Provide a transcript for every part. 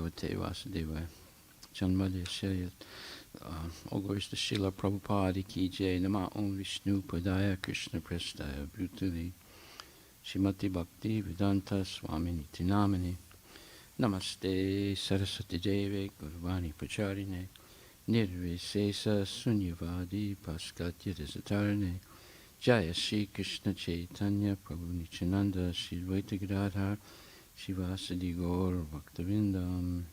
Bhagavate Vasudevaya. Janmadesha. All glories to Srila Prabhupada Ki Jai. Nama Om Vishnu Padaya Krishna Prestaya Bhutali Srimati Bhakti Vedanta Swami Niti Namani. Namaste Saraswati Deve Gurvani Pacharine Nirvisesa Sunyavadi Paskatya Desatarane Jaya Shri Krishna Chaitanya Prabhu Nityananda Shri Dvaita Gadadhar Shivasadi Gaur Bhaktivindam.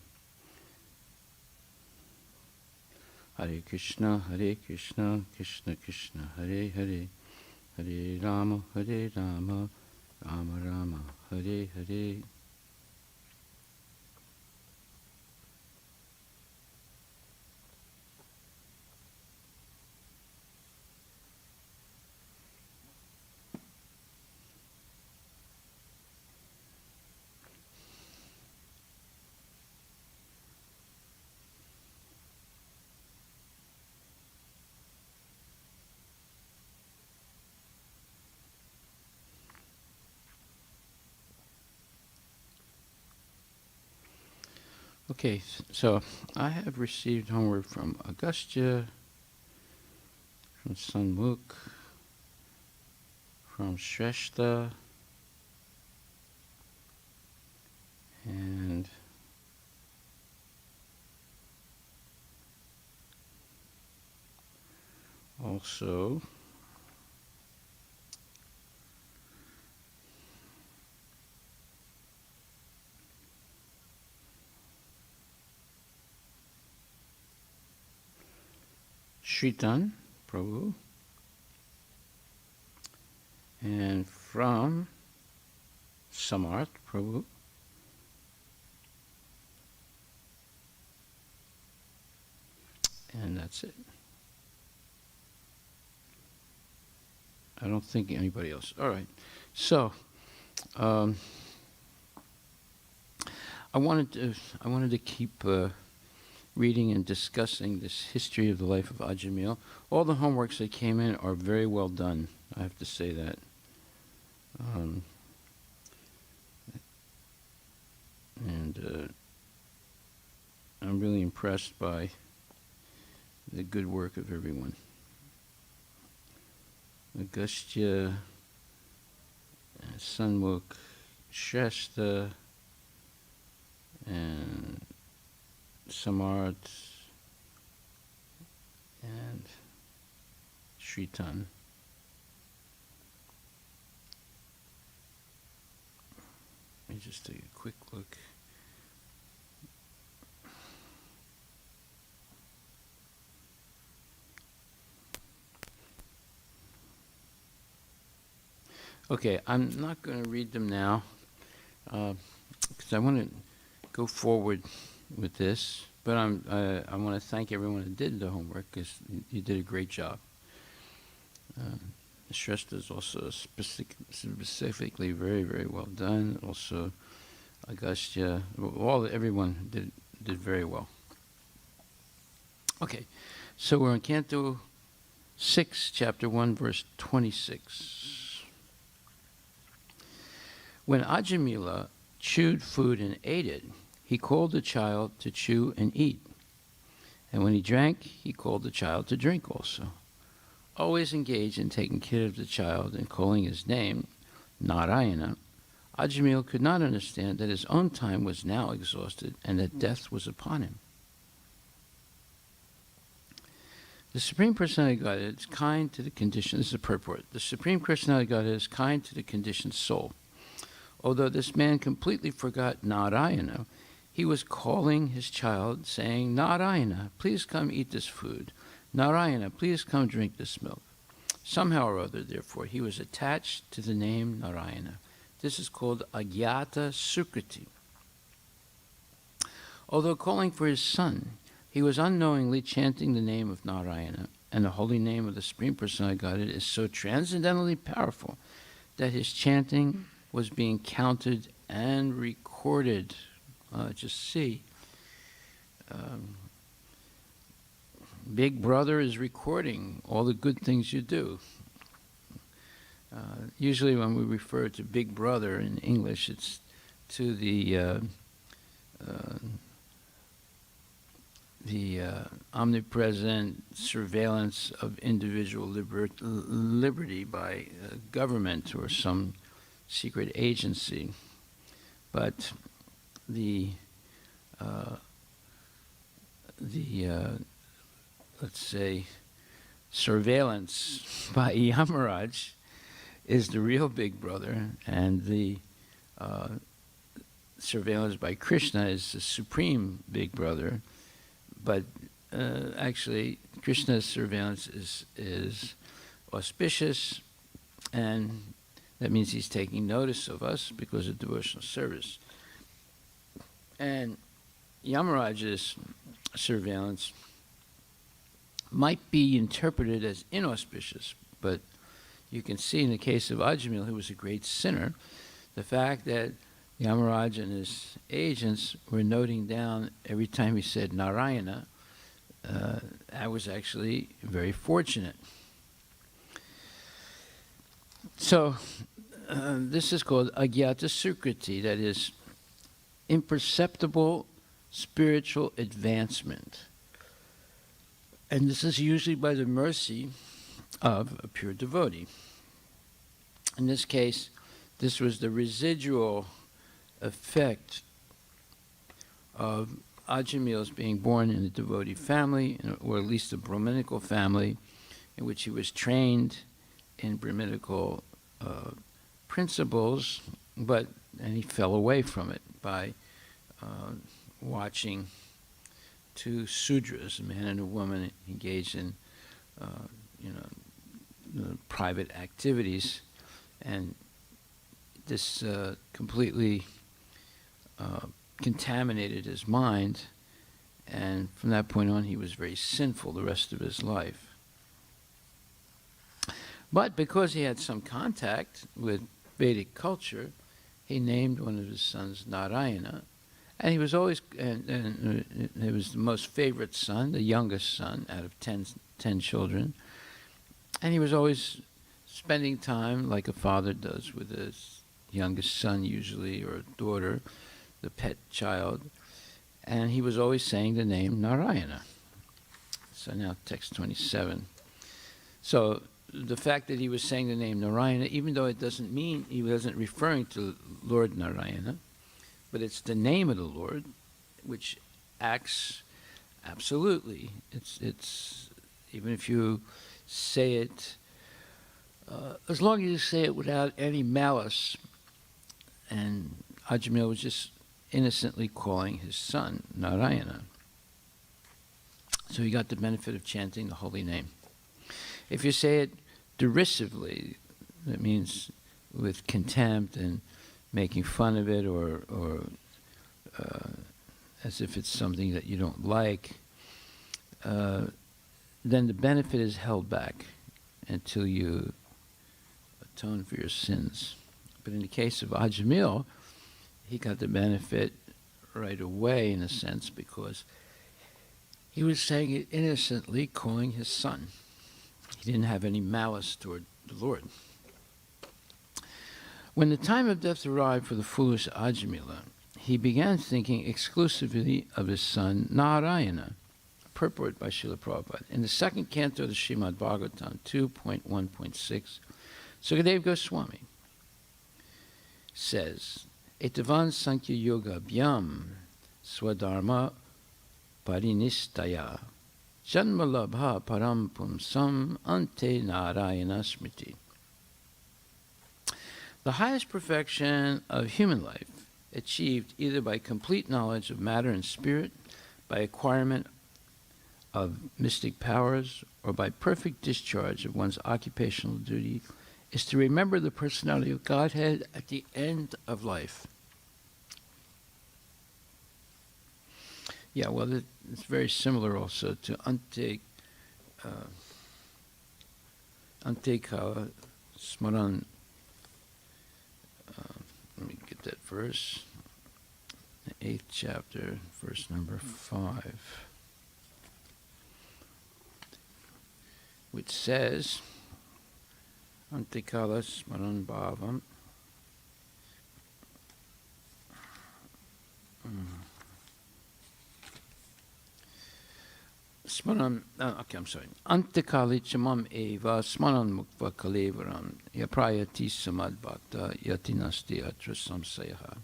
Hare Krishna, Krishna Krishna, Hare Hare, Hare Rama, Rama Rama, Hare Hare. Okay, so I have received homework from Agastya, from Sanmukh, from Shrestha, and also Shritan Prabhu, and from Samarth Prabhu, and that's it. I don't think anybody else. All right. So, I wanted to keep reading and discussing this history of the life of Ajamila. All the homeworks that came in are very well done. I have to say that. I'm really impressed by the good work of everyone. Agastya, Sanmukh, Shrestha, and Samarth, and Shritan. Let me just take a quick look. Okay, I'm not going to read them now because I want to go forward with this, but I want to thank everyone who did the homework because you did a great job. Shrestha is also specifically very, very well done. Also, Agastya, everyone did very well. Okay, so we're in Canto 6, Chapter 1, verse 26. When Ajamila chewed food and ate it, he called the child to chew and eat. And when he drank, he called the child to drink also. Always engaged in taking care of the child and calling his name, Narayana, Ajamila could not understand that his own time was now exhausted and that death was upon him. The Supreme Personality of Godhead is kind to the conditioned, this is a purport. The Supreme Personality of Godhead is kind to the conditioned soul. Although this man completely forgot Narayana, he was calling his child, saying, Narayana, please come eat this food. Narayana, please come drink this milk. Somehow or other, therefore, he was attached to the name Narayana. This is called Agyata Sukriti. Although calling for his son, he was unknowingly chanting the name of Narayana, and the holy name of the Supreme Personality of Godhead is so transcendently powerful that his chanting was being counted and recorded. Just see. Big Brother is recording all the good things you do. Usually when we refer to Big Brother in English, it's to the omnipresent surveillance of individual liberty by government or some secret agency, but the let's say surveillance by Yamaraj is the real big brother, and the surveillance by Krishna is the supreme big brother. But actually, Krishna's surveillance is auspicious, and that means he's taking notice of us because of devotional service. And Yamaraj's surveillance might be interpreted as inauspicious, but you can see in the case of Ajamila, who was a great sinner, the fact that Yamaraj and his agents were noting down every time he said Narayana, that was actually very fortunate. So this is called Agyata Sukriti, that is imperceptible spiritual advancement. And this is usually by the mercy of a pure devotee. In this case, this was the residual effect of Ajamila's being born in a devotee family, or at least a Brahminical family, in which he was trained in Brahminical principles, and he fell away from it by watching two Sudras, a man and a woman, engaged in private activities, and this completely contaminated his mind, and from that point on he was very sinful the rest of his life. But because he had some contact with Vedic culture, he named one of his sons Narayana, and he was always, and he was the most favorite son, the youngest son out of 10 children, and he was always spending time like a father does with his youngest son usually, or a daughter, the pet child, and he was always saying the name Narayana. So now text 27. So the fact that he was saying the name Narayana, even though it doesn't mean he wasn't referring to Lord Narayana, but it's the name of the Lord, which acts absolutely. It's even if you say it, as long as you say it without any malice, and Ajamila was just innocently calling his son Narayana. So he got the benefit of chanting the holy name. If you say it derisively, that means with contempt and making fun of it, or as if it's something that you don't like, then the benefit is held back until you atone for your sins. But in the case of Ajamil, he got the benefit right away, in a sense, because he was saying it innocently, calling his son. He didn't have any malice toward the Lord. When the time of death arrived for the foolish Ajamila, he began thinking exclusively of his son Narayana, purport by Srila Prabhupada. In the second canto of the Srimad Bhagvatam, 2.1.6, Sukadeva Goswami says, Etavan Sankhya Yoga Bhyam Swadharma Parinistaya Janmalabha Param Pumsam Ante Narayana Smriti. The highest perfection of human life, achieved either by complete knowledge of matter and spirit, by acquirement of mystic powers, or by perfect discharge of one's occupational duty, is to remember the personality of Godhead at the end of life. Yeah, well, it's very similar also to Antekala Smaran. Let me get that verse. The 8th chapter, verse number 5. Which says, Antekala Smaran Bhavam. I'm sorry. Antikali chamam eva smaran mukva kalevaram yaprayati samadbhakta yatinasti atra samsayaha.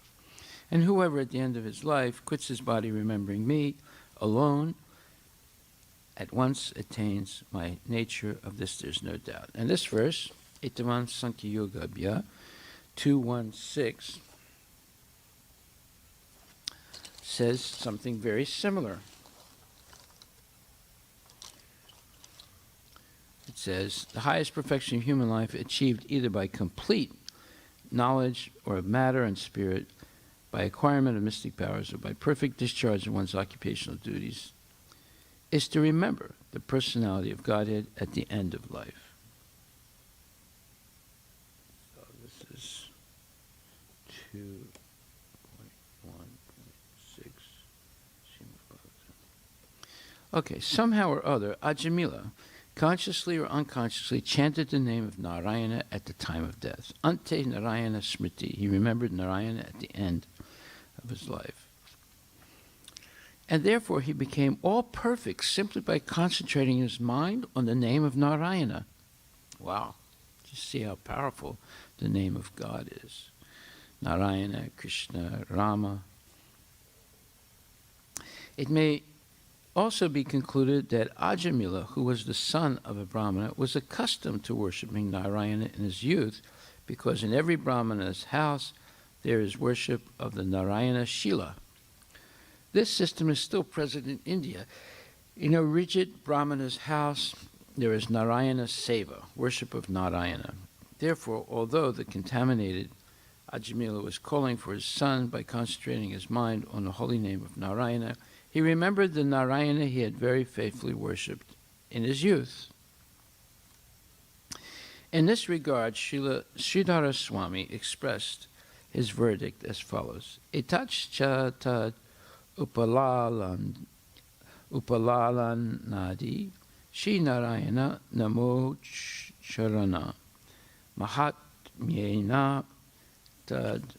And whoever at the end of his life quits his body remembering me alone, at once attains my nature. Of this there's no doubt. And this verse, Itavan Sankhya Yogabhya 2:16, says something very similar. It says, the highest perfection of human life achieved either by complete knowledge or of matter and spirit, by acquirement of mystic powers, or by perfect discharge of one's occupational duties, is to remember the personality of Godhead at the end of life. So this is 2.1.6. Okay, somehow or other, Ajamila, consciously or unconsciously, chanted the name of Narayana at the time of death. Ante Narayana Smriti. He remembered Narayana at the end of his life. And therefore he became all perfect simply by concentrating his mind on the name of Narayana. Wow. Just see how powerful the name of God is. Narayana, Krishna, Rama. It may also be concluded that Ajamila, who was the son of a Brahmana, was accustomed to worshipping Narayana in his youth, because in every Brahmana's house there is worship of the Narayana Shila. This system is still present in India. In a rigid Brahmana's house, there is Narayana Seva, worship of Narayana. Therefore, although the contaminated Ajamila was calling for his son by concentrating his mind on the holy name of Narayana, he remembered the Narayana he had very faithfully worshipped in his youth. In this regard, Srila Sridhara Swami expressed his verdict as follows: Etachcha tad upalalan nadi Shri Narayana namo charana mahatmyena tad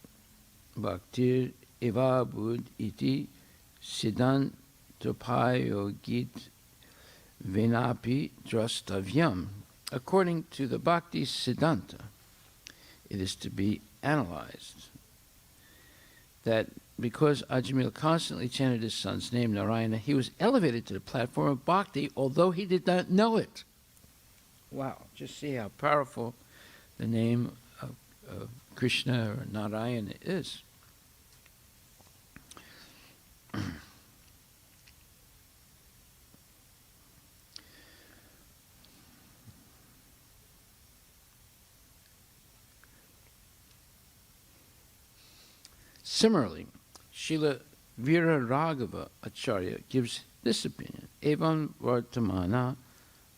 bhaktir evabud iti Siddhan Topayogit Venapi Drastavyam. According to the Bhakti Siddhanta, it is to be analyzed that because Ajamila constantly chanted his son's name, Narayana, he was elevated to the platform of Bhakti, although he did not know it. Wow, just see how powerful the name of Krishna or Narayana is. Similarly, Srila Vira Raghava Acharya gives this opinion: Evam Vartamana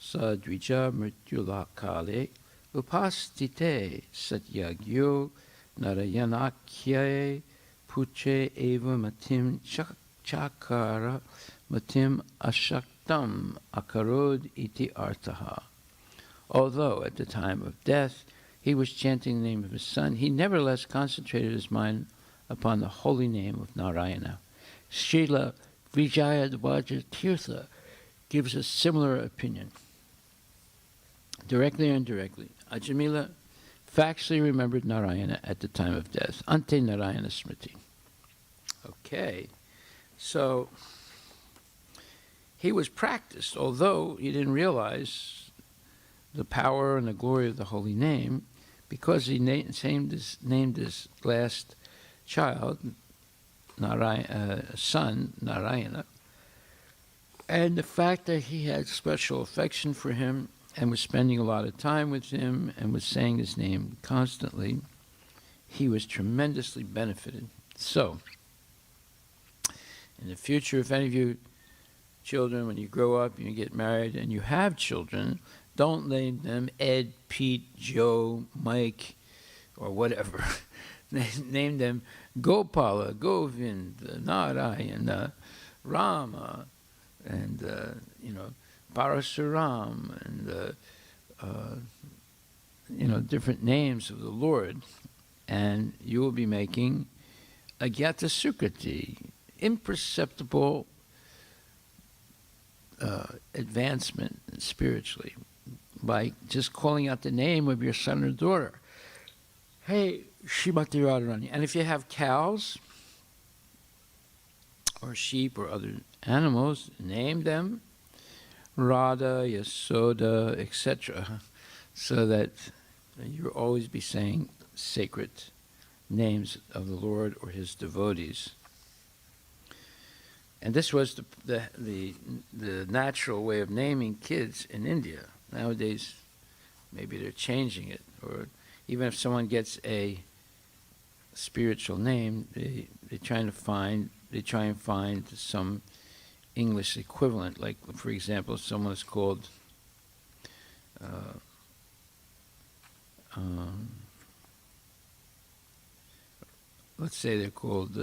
Sadvija Mrityulakale Upastite Satyagyo Narayanakyae Puche Eva Matim Chakara Matim Ashaktam Akarod Iti Artaha. Although at the time of death he was chanting the name of his son, he nevertheless concentrated his mind upon the holy name of Narayana. Srila Vijayadvaja Tirtha gives a similar opinion. Directly or indirectly, Ajamila factually remembered Narayana at the time of death. Ante Narayana Smriti. Okay, so he was practiced, although he didn't realize the power and the glory of the holy name, because he named his last child, son, Narayana, and the fact that he had special affection for him and was spending a lot of time with him and was saying his name constantly, he was tremendously benefited. So, in the future, if any of you children, when you grow up and you get married and you have children, don't name them Ed, Pete, Joe, Mike, or whatever. Name them Gopala, Govind, Narayana, Rama, and Parasuram, and different names of the Lord, and you will be making Agyata Sukriti, imperceptible advancement spiritually by just calling out the name of your son or daughter. Hey, Shrimati Radharani. And if you have cows or sheep or other animals, name them Radha, Yasoda, etc., so that you'll always be saying sacred names of the Lord or his devotees. And this was the natural way of naming kids in India. Nowadays, maybe they're changing it, or even if someone gets a spiritual name, they try and find some English equivalent. Like, for example, if someone is called let's say they're called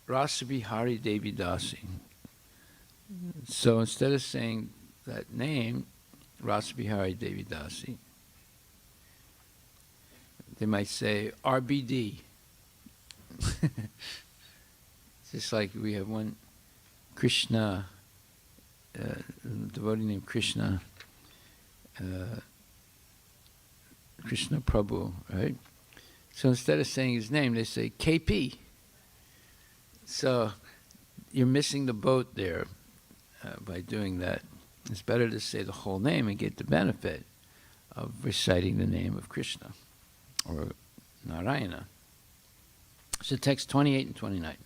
Rasabihari Devi Dasi. So instead of saying that name, Rasabihari Devi Dasi, they might say RBD. Just like we have one Krishna, devotee named Krishna, Krishna Prabhu, right? So instead of saying his name, they say KP. So you're missing the boat there by doing that. It's better to say the whole name and get the benefit of reciting the name of Krishna or Narayana. So text 28 and 29.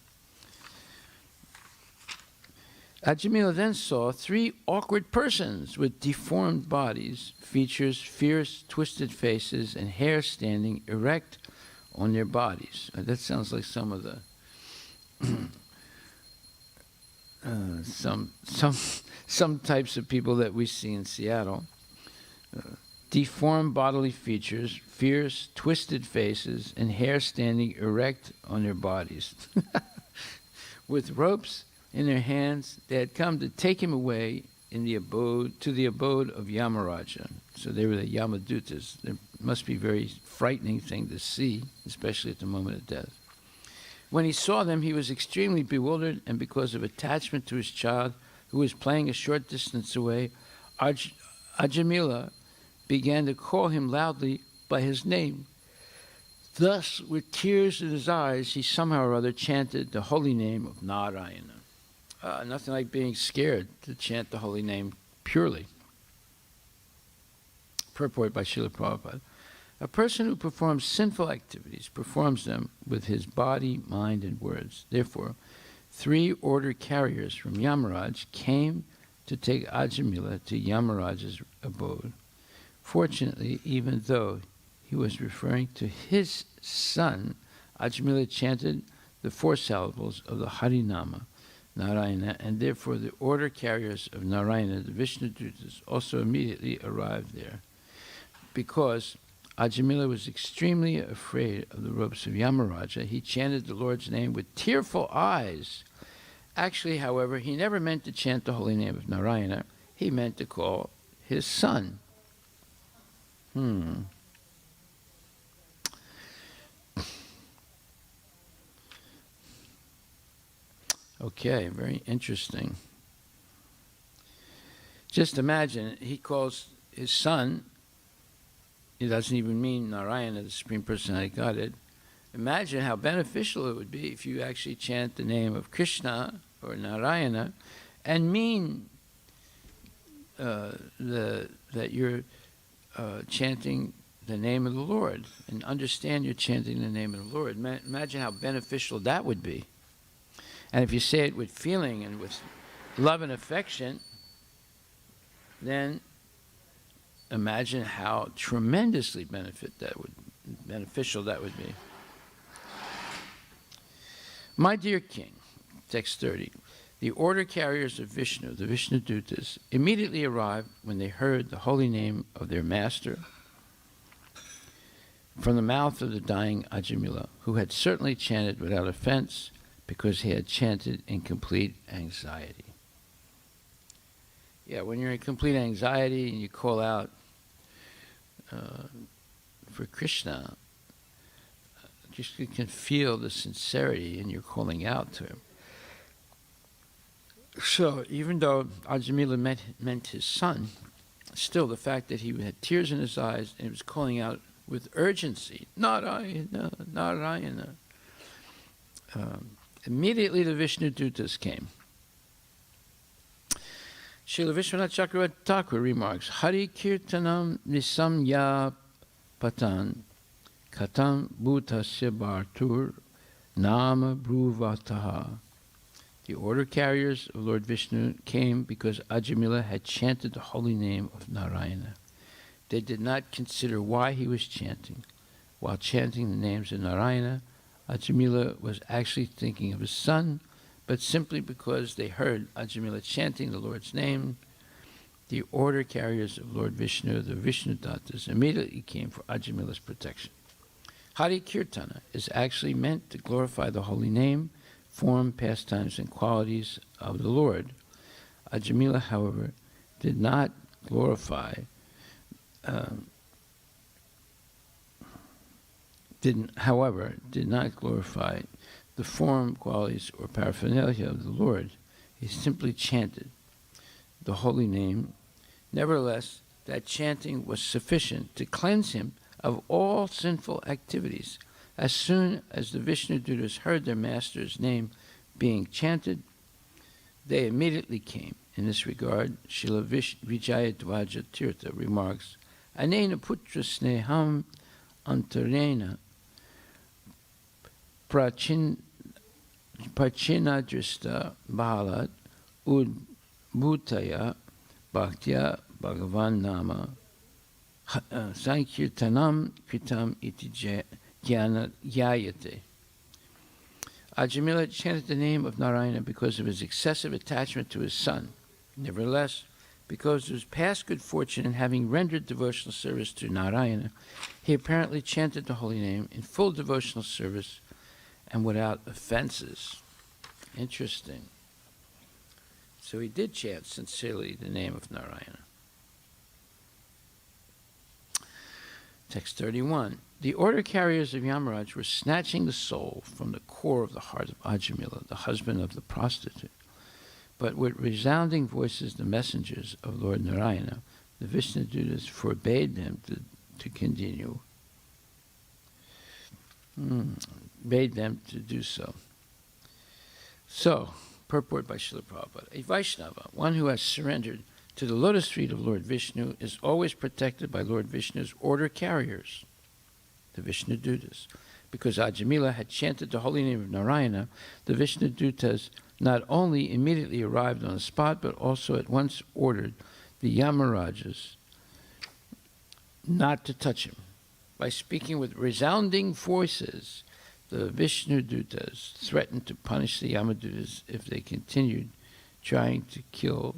Ajamila then saw 3 awkward persons with deformed bodies, features, fierce, twisted faces, and hair standing erect on their bodies. That sounds like some of the some types of people that we see in Seattle. Deformed bodily features, fierce, twisted faces, and hair standing erect on their bodies. With ropes in their hands, they had come to take him away to the abode of Yamaraja. So they were the Yamadutas. It must be a very frightening thing to see, especially at the moment of death. When he saw them, he was extremely bewildered, and because of attachment to his child, who was playing a short distance away, Ajamila began to call him loudly by his name. Thus, with tears in his eyes, he somehow or other chanted the holy name of Narayana. Nothing like being scared to chant the holy name purely. Purport by Srila Prabhupada. A person who performs sinful activities performs them with his body, mind, and words. Therefore, 3 order carriers from Yamaraj came to take Ajamila to Yamaraj's abode. Fortunately, even though he was referring to his son, Ajamila chanted the 4 syllables of the Harinama, Narayana, and therefore the order carriers of Narayana, the Vishnu Dutas, also immediately arrived there. Because Ajamila was extremely afraid of the ropes of Yamaraja, he chanted the Lord's name with tearful eyes. Actually, however, he never meant to chant the holy name of Narayana. He meant to call his son. Okay, very interesting. Just imagine, he calls his son, he doesn't even mean Narayana, the Supreme Personality of Godhead. Imagine how beneficial it would be if you actually chant the name of Krishna or Narayana and mean that you're chanting the name of the Lord and understand you're chanting the name of the Lord. Imagine how beneficial that would be. And if you say it with feeling and with love and affection, then imagine how tremendously beneficial that would be. My dear king, text 30, the order carriers of Vishnu, the Vishnu Dutas, immediately arrived when they heard the holy name of their master from the mouth of the dying Ajamila, who had certainly chanted without offense because he had chanted in complete anxiety. Yeah, when you're in complete anxiety and you call out for Krishna, you can feel the sincerity in your calling out to him. So even though Ajamila meant his son, still the fact that he had tears in his eyes and he was calling out with urgency, Narayana, Narayana. Immediately the Vishnu Dutas came. Srila Vishwanath Chakravarti Thakur remarks, Hari Kirtanam Nisamya Patan Katam Bhutasya Bhartur Nama Bruvataha. The order carriers of Lord Vishnu came because Ajamila had chanted the holy name of Narayana. They did not consider why he was chanting. While chanting the names of Narayana, Ajamila was actually thinking of his son, but simply because they heard Ajamila chanting the Lord's name, the order carriers of Lord Vishnu, the Vishnu Dattas, immediately came for Ajamila's protection. Hari Kirtana is actually meant to glorify the holy name, form, pastimes, and qualities of the Lord. Ajamila, however, did not glorify the form, qualities, or paraphernalia of the Lord. He simply chanted the holy name. Nevertheless, that chanting was sufficient to cleanse him of all sinful activities. As soon as the Vishnu Dutas heard their master's name being chanted, they immediately came. In this regard, Srila Vijayadvaja Tirtha remarks, Anena putra sneham antarena prachinadrista bahalat udbhutaya bhaktya bhagavan nama sankirtanam kritam iti jnana yayate. Ajamila chanted the name of Narayana because of his excessive attachment to his son. Nevertheless, because of his past good fortune in having rendered devotional service to Narayana, he apparently chanted the holy name in full devotional service and without offenses. Interesting. So he did chant sincerely the name of Narayana. Text 31. The order carriers of Yamaraj were snatching the soul from the core of the heart of Ajamila, the husband of the prostitute. But with resounding voices, the messengers of Lord Narayana, the Vishnu Dutas, forbade them to continue, bade them to do so. So, purport by Srila Prabhupada, a Vaishnava, one who has surrendered to the lotus feet of Lord Vishnu, is always protected by Lord Vishnu's order carriers, the Vishnu Dutas. Because Ajamila had chanted the holy name of Narayana, the Vishnu Dutas not only immediately arrived on the spot, but also at once ordered the Yamarajas not to touch him. By speaking with resounding voices, the Vishnu Dutas threatened to punish the Yamadutas if they continued trying to kill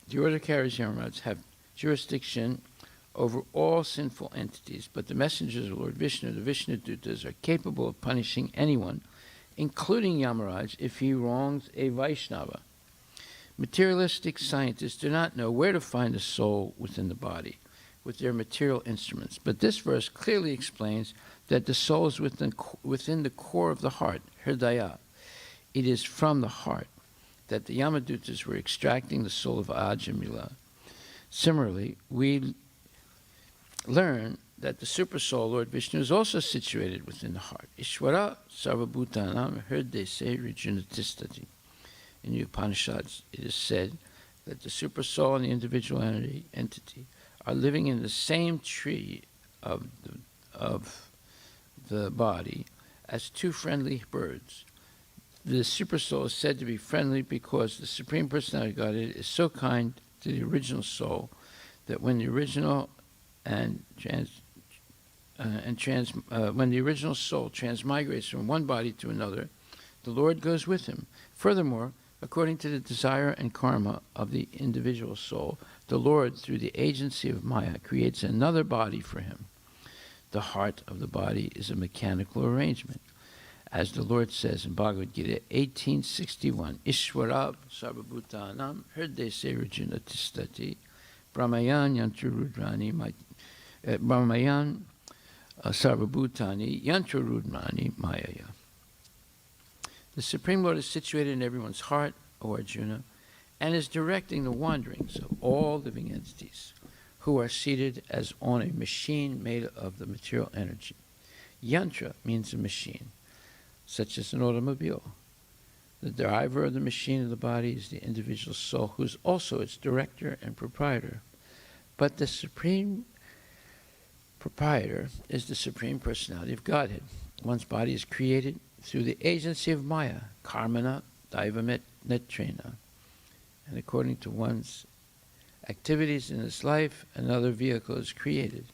the order carriers Yamaraj have jurisdiction over all sinful entities, but the messengers of Lord Vishnu, the Vishnu Dutas, are capable of punishing anyone, including Yamaraj, if he wrongs a Vaishnava. Materialistic scientists do not know where to find the soul within the body with their material instruments, but this verse clearly explains that the soul is within the core of the heart, Hridaya. It is from the heart that the Yamadutas were extracting the soul of Ajamila. Similarly, we learn that the Supersoul, Lord Vishnu, is also situated within the heart. Ishvara sarvabhutanam hridese rijunatistati. In the Upanishads, it is said that the Supersoul and the individual entity are living in the same tree of the body as two friendly birds. The Supersoul is said to be friendly because the Supreme Personality of Godhead is so kind to the original soul that when the original when the original soul transmigrates from one body to another, the Lord goes with him. Furthermore, according to the desire and karma of the individual soul, the Lord, through the agency of Maya, creates another body for him. The heart of the body is a mechanical arrangement. As the Lord says in Bhagavad Gita 18:61, Ishvara sarvabhutanam hridese rijunatistati Brahmayan Yantrarudrani Brahmayan Sarvabhutani Yantrarudrani Mayaya. The Supreme Lord is situated in everyone's heart, O Arjuna, and is directing the wanderings of all living entities who are seated as on a machine made of the material energy. Yantra means a machine, such as an automobile. The driver of the machine of the body is the individual soul, who is also its director and proprietor. But the supreme proprietor is the Supreme Personality of Godhead. One's body is created through the agency of Maya, Karmana, Daivamet, Netrena. And according to one's activities in this life, another vehicle is created.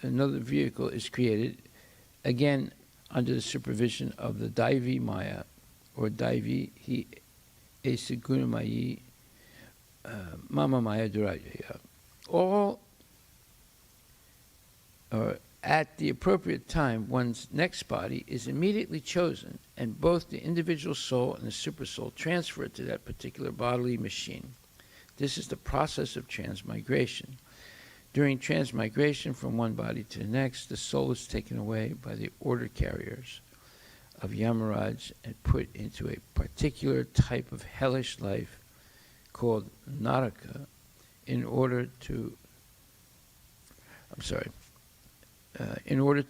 Another vehicle is created, again, under the supervision of the Daivi Maya, or Daivi Hi Esagunamayi Mama Maya Durajaya. All at the appropriate time, one's next body is immediately chosen, and both the individual soul and the supersoul transfer it to that particular bodily machine. This is the process of transmigration. During transmigration from one body to the next, the soul is taken away by the order carriers of Yamaraj and put into a particular type of hellish life called Naraka in order to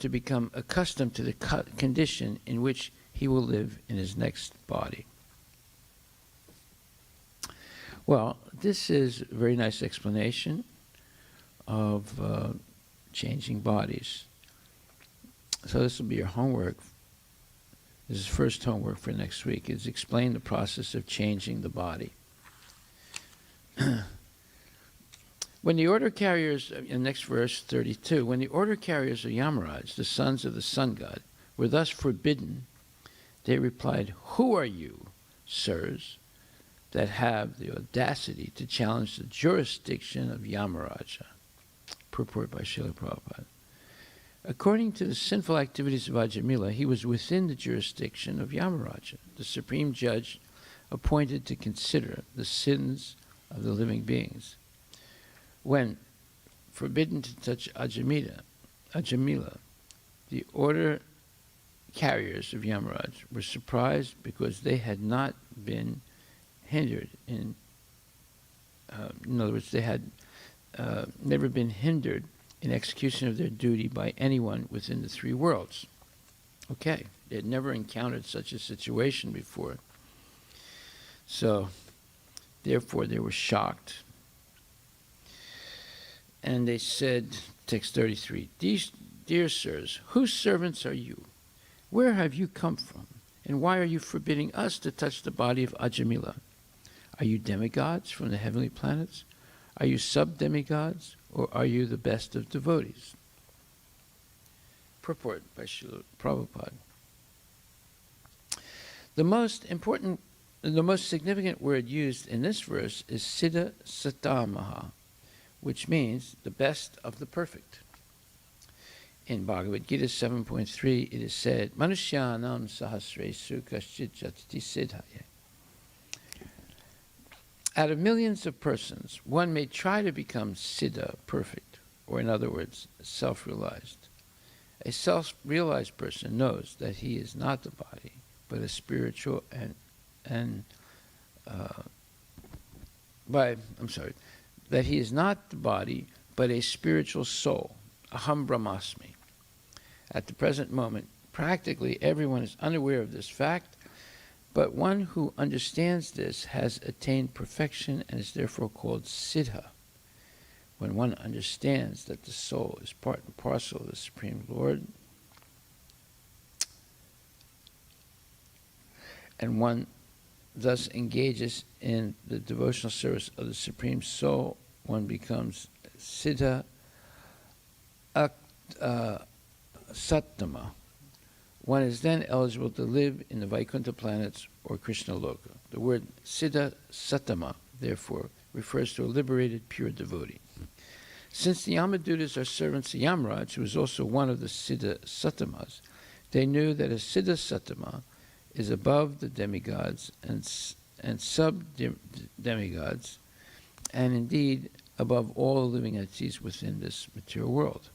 become accustomed to the condition in which he will live in his next body. Well, this is a very nice explanation of changing bodies. So this will be your homework. This is first homework for next week. Is explain the process of changing the body. When the order carriers, in next verse 32, when the order carriers of Yamaraj, the sons of the sun god, were thus forbidden, they replied, "Who are you, sirs, that have the audacity to challenge the jurisdiction of Yamaraja?" Purport by Srila Prabhupada. According to the sinful activities of Ajamila, he was within the jurisdiction of Yamaraja, the supreme judge appointed to consider the sins of the living beings. When forbidden to touch Ajamila, the order carriers of Yamaraj were surprised because they had not been hindered in other words, they had never been hindered in execution of their duty by anyone within the three worlds. Okay, they had never encountered such a situation before. So, therefore, they were shocked. And they said, text 33, "Dear sirs, whose servants are you? Where have you come from? And why are you forbidding us to touch the body of Ajamila? Are you demigods from the heavenly planets? Are you sub-demigods? Or are you the best of devotees?" Purport by Srila Prabhupada. The most significant word used in this verse is Siddha Satamaha, which means the best of the perfect. In Bhagavad Gita 7.3, it is said, "Manushyanam sahasresu kaschit jatati siddhaya." Out of millions of persons, one may try to become siddha, perfect, or in other words, self-realized. A self-realized person knows that he is not the body, but a spiritual that he is not the body, but a spiritual soul, aham brahmasmi. At the present moment, practically everyone is unaware of this fact, but one who understands this has attained perfection and is therefore called siddha. When one understands that the soul is part and parcel of the Supreme Lord, and one thus engages in the devotional service of the Supreme Soul, one becomes siddha sattama. One is then eligible to live in the Vaikuntha planets or Krishna Loka. The word siddha sattama, therefore, refers to a liberated, pure devotee. Since the Yamadutas are servants of Yamaraj, who is also one of the siddha sattamas, they knew that a siddha sattama is above the demigods and and sub-demigods, and indeed above all living entities within this material world.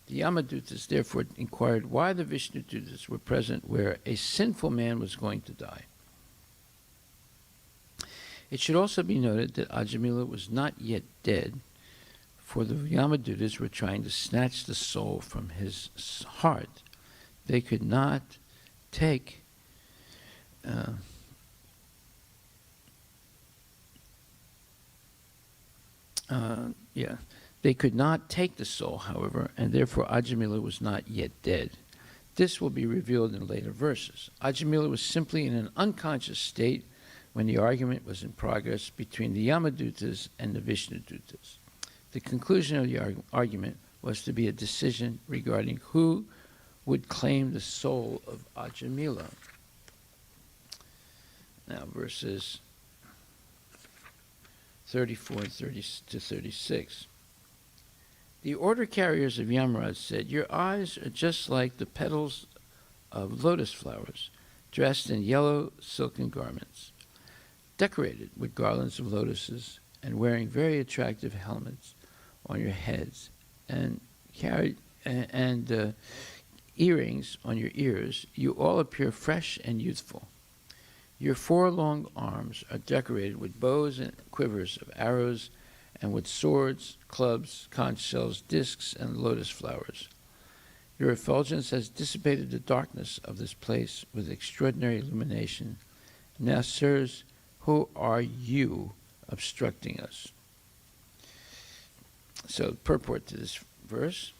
The Yamadutas therefore inquired why the Vishnudutas were present where a sinful man was going to die. It should also be noted that Ajamila was not yet dead, for the Yamadutas were trying to snatch the soul from his heart. They could not take They could not take the soul, however, and therefore Ajamila was not yet dead. This will be revealed in later verses. Ajamila was simply in an unconscious state when the argument was in progress between the Yamadutas and the Vishnudutas. The conclusion of the argument was to be a decision regarding who would claim the soul of Ajamila. Now, verses 34 and 30 to 36. The order carriers of Yamaraj said, "Your eyes are just like the petals of lotus flowers, dressed in yellow silken garments, decorated with garlands of lotuses, and wearing very attractive helmets on your heads, and earrings on your ears. You all appear fresh and youthful. Your 4 long arms are decorated with bows and quivers of arrows, and with swords, clubs, conch shells, discs, and lotus flowers. Your effulgence has dissipated the darkness of this place with extraordinary illumination. Now, sirs, who are you obstructing us?" So, purport to this verse.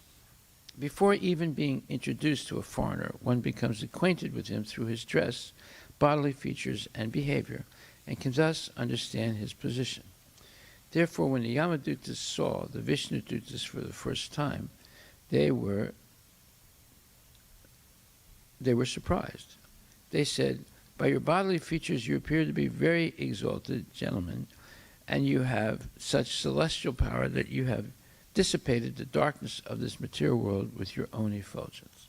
Before even being introduced to a foreigner, one becomes acquainted with him through his dress, bodily features, and behavior, and can thus understand his position. Therefore, when the Yamadutas saw the Vishnudutas for the first time, they were surprised. They said, "By your bodily features you appear to be very exalted gentlemen, and you have such celestial power that you have dissipated the darkness of this material world with your own effulgence.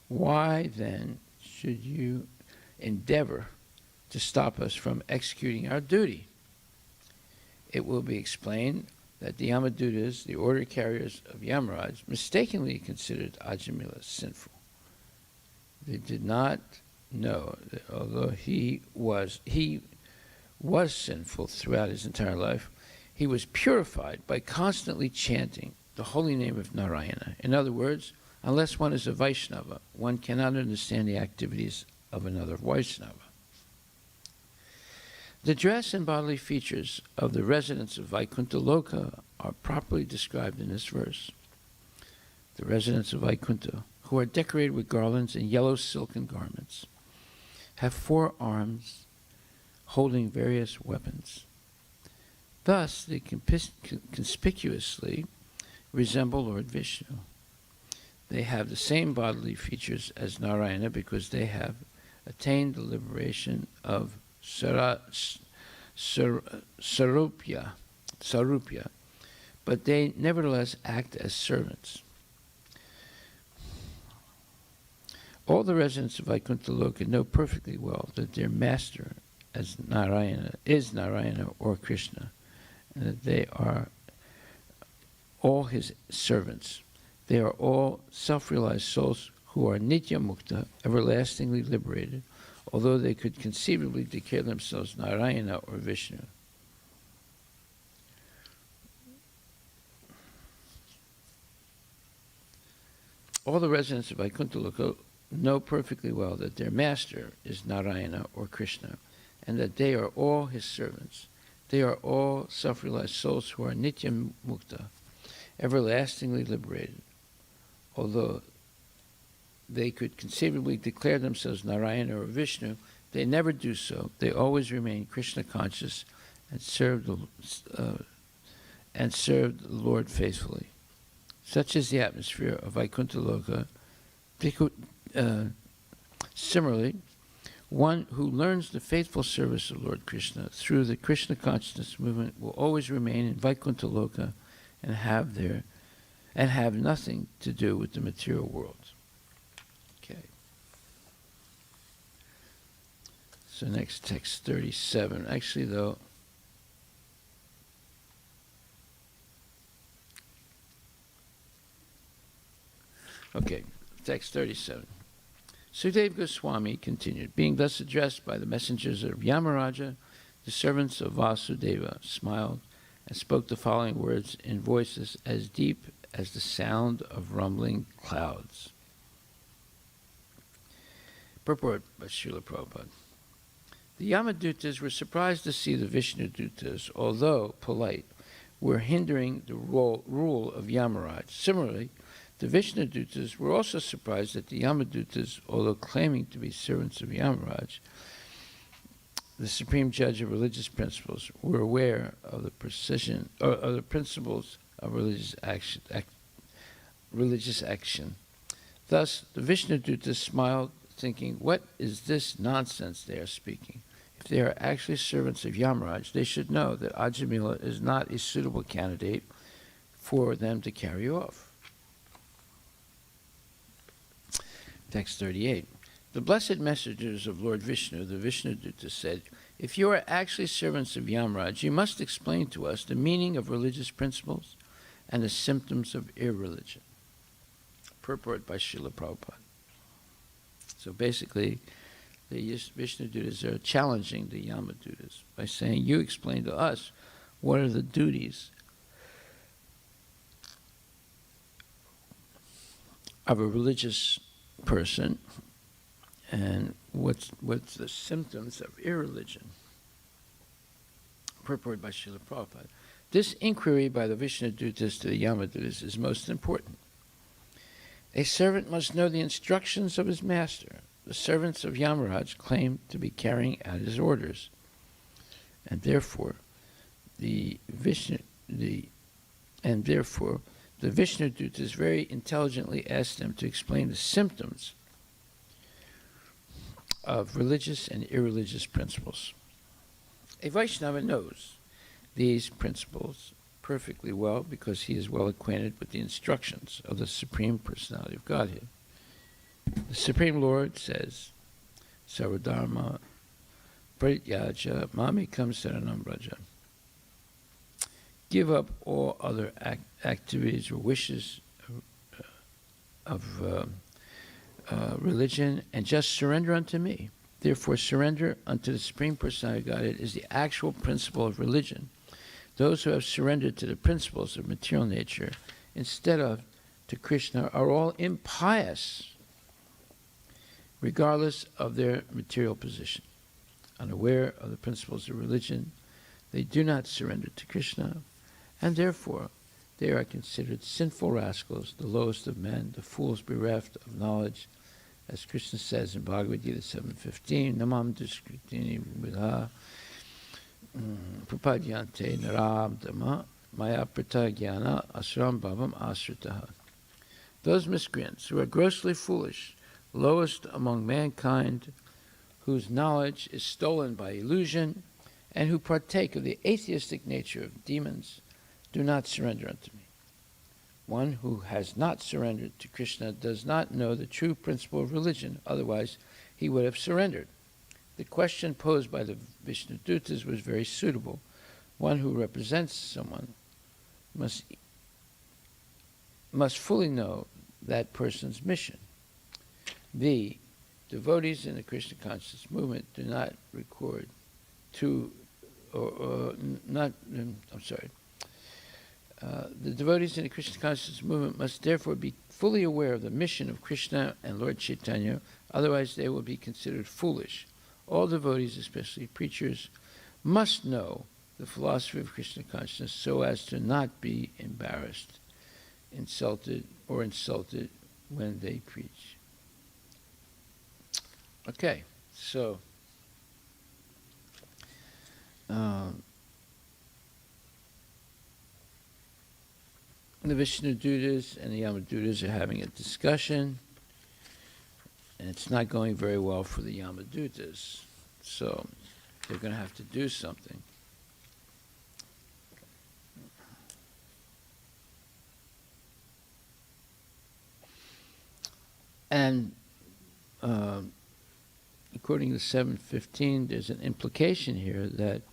Why, then, should you endeavor to stop us from executing our duty?" It will be explained that the Yamadutas, the order carriers of Yamaraj, mistakenly considered Ajamila sinful. They did not know that although he was sinful throughout his entire life, he was purified by constantly chanting the holy name of Narayana. In other words, unless one is a Vaishnava, one cannot understand the activities of another Vaishnava. The dress and bodily features of the residents of Vaikuntha Loka are properly described in this verse. The residents of Vaikuntha, who are decorated with garlands and yellow silken garments, have 4 arms holding various weapons. Thus, they conspicuously resemble Lord Vishnu. They have the same bodily features as Narayana because they have attained the liberation of Sarupya, but they nevertheless act as servants. All the residents of Vaikuntha Loka know perfectly well that their master is Narayana or Krishna, and that they are all his servants. They are all self-realized souls who are nitya mukta, everlastingly liberated, although they could conceivably declare themselves Narayana or Vishnu. All the residents of Vaikuntha Loka know perfectly well that their master is Narayana or Krishna, and that they are all his servants. They are all self-realized souls who are nitya mukta, everlastingly liberated, although they could conceivably declare themselves Narayana or Vishnu. They never do so. They always remain Krishna conscious and serve the Lord faithfully. Such is the atmosphere of Vaikuntha Loka. Similarly, one who learns the faithful service of Lord Krishna through the Krishna consciousness movement will always remain in Vaikuntha Loka and have nothing to do with the material world. Okay. So next text 37. Actually, though, okay, text 37. Sukadeva Goswami continued, being thus addressed by the messengers of Yamaraja, the servants of Vasudeva smiled and spoke the following words in voices as deep as the sound of rumbling clouds. Purport by Srila Prabhupada. The Yamadutas were surprised to see the Vishnudutas, although polite, were hindering the rule of Yamaraj. Similarly, the Vishnudutas were also surprised that the Yamadutas, although claiming to be servants of Yamaraj, the supreme judge of religious principles, were aware of the precision or of the principles of religious action. Thus, the Vishnudutas smiled, thinking, "What is this nonsense they are speaking? If they are actually servants of Yamaraj, they should know that Ajamila is not a suitable candidate for them to carry off." Text 38. The blessed messengers of Lord Vishnu, the Vishnudutas, said, "If you are actually servants of Yamaraj, you must explain to us the meaning of religious principles and the symptoms of irreligion." Purport by Srila Prabhupada. So basically, the Vishnudutas are challenging the Yamadutas by saying, you explain to us what are the duties of a religious person and what's the symptoms of irreligion. Purport by Srila Prabhupada. This inquiry by the Vishnudutas to the Yamadutas is most important. A servant must know the instructions of his master. The servants of Yamaraj claim to be carrying out his orders, and therefore the Vishnudutas very intelligently asked them to explain the symptoms of religious and irreligious principles. A Vaishnava knows these principles perfectly well because he is well acquainted with the instructions of the Supreme Personality of Godhead. The Supreme Lord says, Sarvadharma Prityaja Mamikam Saranam Braja. Give up all other activities or wishes of religion and just surrender unto me. Therefore, surrender unto the Supreme Personality of Godhead is the actual principle of religion. Those who have surrendered to the principles of material nature instead of to Krishna are all impious, regardless of their material position. Unaware of the principles of religion, they do not surrender to Krishna, and therefore they are considered sinful rascals, the lowest of men, the fools bereft of knowledge, as Krishna says in Bhagavad Gita 7:15, Namam Duskritini Vidha Prapadyante Naram Dhamma Maya Prata Jnana Asram Bhavam Asritaha. Those miscreants who are grossly foolish, lowest among mankind, whose knowledge is stolen by illusion, and who partake of the atheistic nature of demons, do not surrender unto me. One who has not surrendered to Krishna does not know the true principle of religion, otherwise he would have surrendered. The question posed by the Vishnudutas was very suitable. One who represents someone must fully know that person's mission. The devotees in the Krishna consciousness movement do not record the devotees in the Krishna consciousness movement must therefore be fully aware of the mission of Krishna and Lord Chaitanya, otherwise they will be considered foolish. All devotees, especially preachers, must know the philosophy of Krishna consciousness so as to not be embarrassed, insulted when they preach. Okay, so the Vishnudutas and the Yamadutas are having a discussion, and it's not going very well for the Yamadutas, so they're going to have to do something. And quoting the 715, there's an implication here that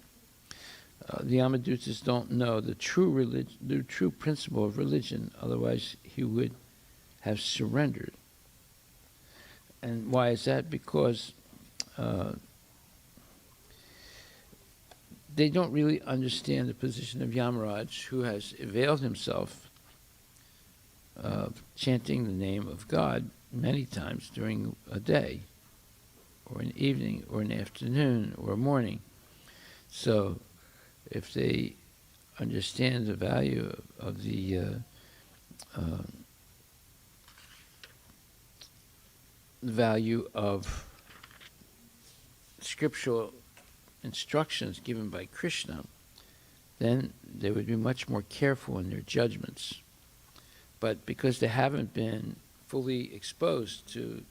the Yamadutas don't know the true principle of religion. Otherwise, he would have surrendered. And why is that? Because they don't really understand the position of Yamaraj, who has availed himself of chanting the name of God many times during a day, or an evening, or an afternoon, or a morning. So if they understand the value of the value of scriptural instructions given by Krishna, then they would be much more careful in their judgments. But because they haven't been fully exposed to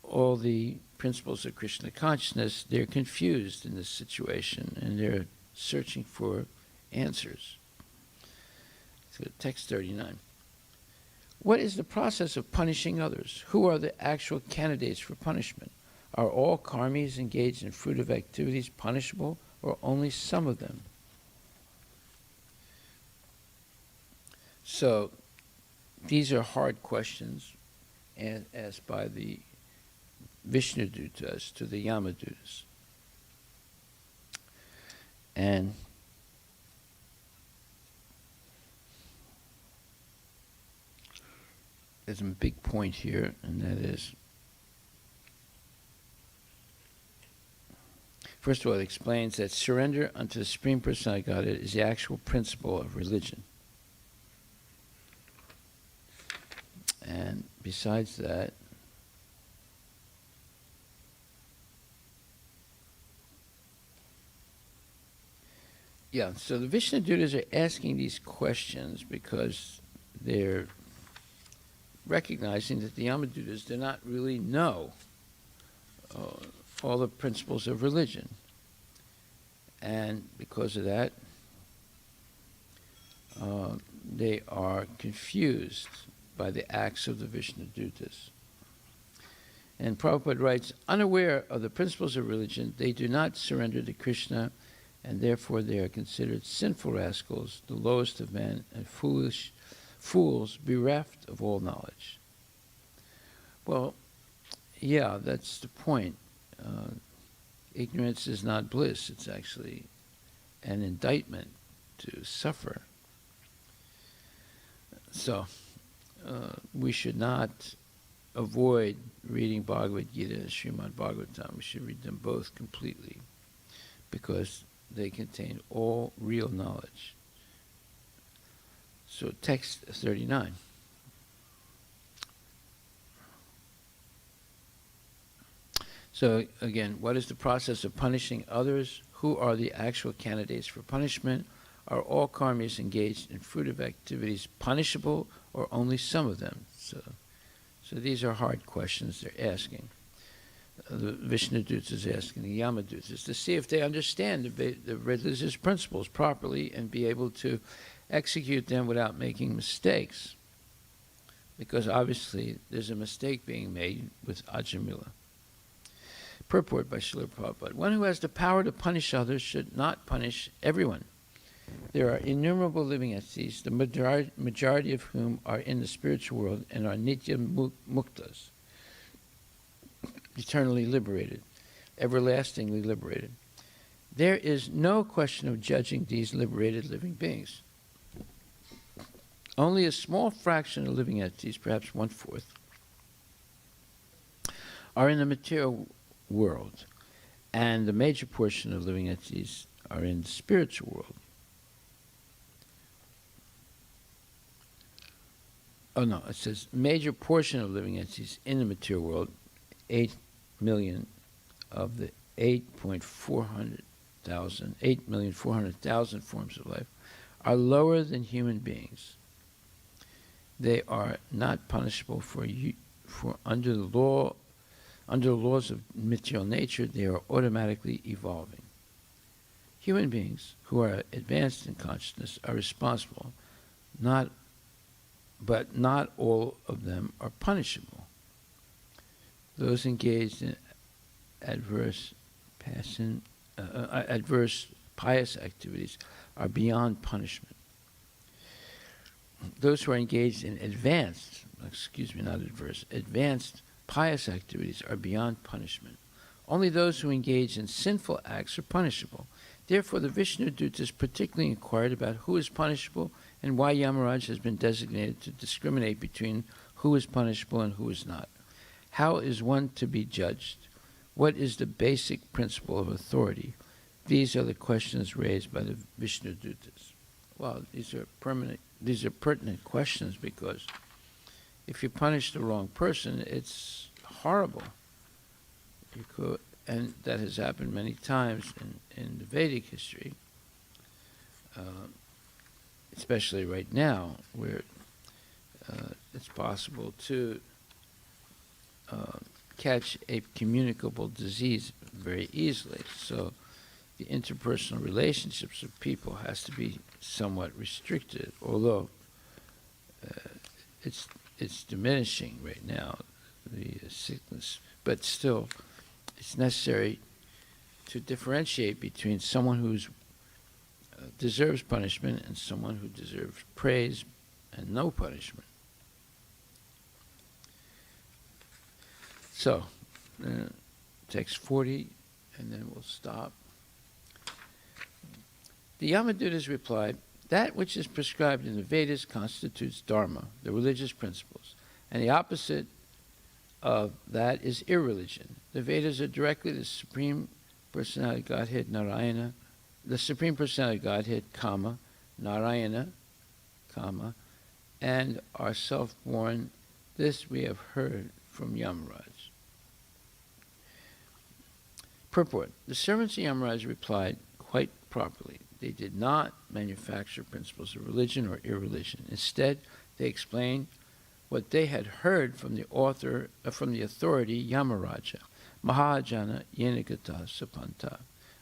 all the principles of Krishna consciousness, they're confused in this situation, and they're searching for answers. So text 39. What is the process of punishing others? Who are the actual candidates for punishment? Are all karmis engaged in fruitive activities punishable, or only some of them? So these are hard questions asked by the Vishnudutas to the Yamadutas. And there's a big point here, and that is, first of all, it explains that surrender unto the Supreme Personality of Godhead is the actual principle of religion. And besides that, so the Vishnudutas are asking these questions because they're recognizing that the Yamadutas do not really know all the principles of religion. And because of that, they are confused by the acts of the Vishnudutas. And Prabhupada writes, unaware of the principles of religion, they do not surrender to Krishna, and therefore they are considered sinful rascals, the lowest of men, and foolish fools bereft of all knowledge. Well, yeah, that's the point. Ignorance is not bliss. It's actually an indictment to suffer. So we should not avoid reading Bhagavad Gita and Srimad Bhagvatam. We should read them both completely, because they contain all real knowledge. So text 39. So again, what is the process of punishing others? Who are the actual candidates for punishment? Are all karmis engaged in fruitive activities punishable, or only some of them? So these are hard questions they're asking. The Vishnudutas is asking the Yamadutas to see if they understand the religious principles properly and be able to execute them without making mistakes. Because obviously there's a mistake being made with Ajamila. Purport by Srila Prabhupada. One who has the power to punish others should not punish everyone. There are innumerable living entities, the majority of whom are in the spiritual world and are nitya muktas, eternally liberated, everlastingly liberated. There is no question of judging these liberated living beings. Only a small fraction of living entities, perhaps 1/4, are in the material world, and the major portion of living entities are in the spiritual world. Oh no, it says major portion of living entities in the material world, 8 million of the 8,400,000 forms of life, are lower than human beings. They are not punishable for under the laws of material nature. They are automatically evolving. Human beings who are advanced in consciousness are responsible, but not all of them are punishable. Those engaged in adverse adverse pious activities are beyond punishment. Those who are engaged in advanced pious activities are beyond punishment. Only those who engage in sinful acts are punishable. Therefore, the Vishnu Dutas particularly inquired about who is punishable and why Yamaraj has been designated to discriminate between who is punishable and who is not. How is one to be judged? What is the basic principle of authority? These are the questions raised by the Vishnu Dutas. Well, these are pertinent questions, because if you punish the wrong person, it's horrible. And that has happened many times in the Vedic history, especially right now, where it's possible to catch a communicable disease very easily. So the interpersonal relationships of people has to be somewhat restricted, although it's diminishing right now, the sickness, but still it's necessary to differentiate between someone who deserves punishment and someone who deserves praise and no punishment. So, text 40, and then we'll stop. The Yamadutas replied, that which is prescribed in the Vedas constitutes dharma, the religious principles, and the opposite of that is irreligion. The Vedas are directly the Supreme Personality Godhead Narayana, the Supreme Personality Godhead, Kama, Narayana, Kama, and are self-born. This we have heard from Yamaraj. Purport. The servants of Yamaraj replied quite properly. They did not manufacture principles of religion or irreligion. Instead, they explained what they had heard from the authority Yamaraja, Mahajana Yenigata Sapanta.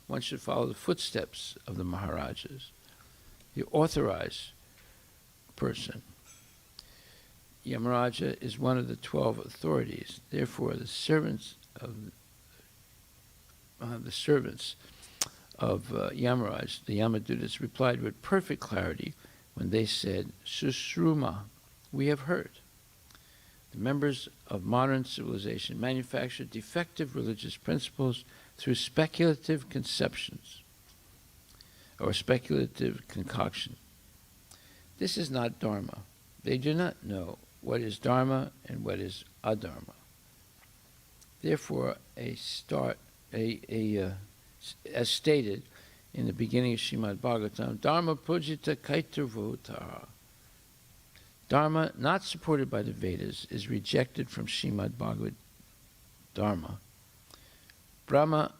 One should follow the footsteps of the Maharajas, the authorized person. Yamaraja is one of the 12 authorities. Therefore, the servants of Yamaraj, the Yamadutas, replied with perfect clarity when they said, Sushruma, we have heard. The members of modern civilization manufacture defective religious principles through speculative conceptions or speculative concoction. This is not Dharma. They do not know what is Dharma and what is Adharma. Therefore, as stated in the beginning of Srimad Bhagvatam, Dharma pujita kaiturvotara. Dharma, not supported by the Vedas, is rejected from Srimad Bhagavad Dharma. Brahma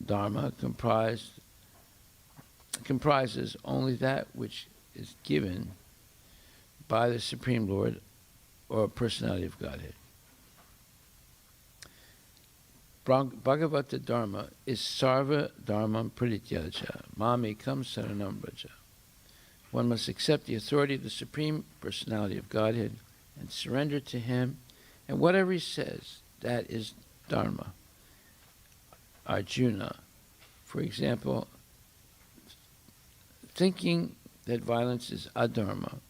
Dharma comprises only that which is given by the Supreme Lord or Personality of Godhead. Bhagavata Dharma is Sarva Dharmam Prityaja, Mamekam Saranam Braja. One must accept the authority of the Supreme Personality of Godhead and surrender to Him, and whatever He says, that is Dharma. Arjuna, for example, thinking that violence is adharma,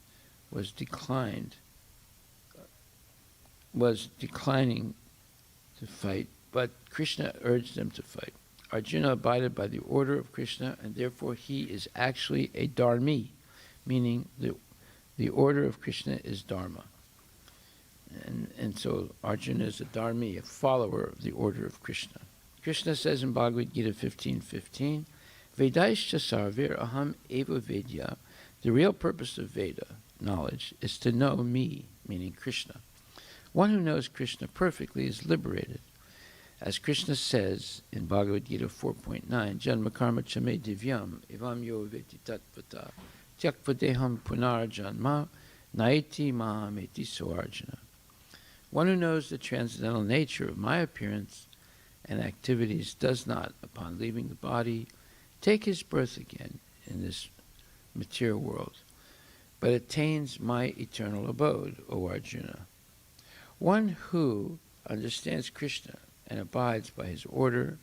was declining to fight, but Krishna urged them to fight. Arjuna abided by the order of Krishna, and therefore he is actually a dharmi, meaning the order of Krishna is dharma. And so Arjuna is a dharmi, a follower of the order of Krishna. Krishna says in Bhagavad Gita 15:15, Vedaischa sarvir aham eva vedya. The real purpose of Veda knowledge is to know me, meaning Krishna. One who knows Krishna perfectly is liberated. As Krishna says in Bhagavad Gita 4.9, Janma karma chame divyam evam yo veti tatvata tyakvadeham punarjanma naiti mahameti soarjuna. One who knows the transcendental nature of my appearance and activities does not, upon leaving the body, take his birth again in this material world, but attains my eternal abode, O Arjuna. One who understands Krishna and abides by his order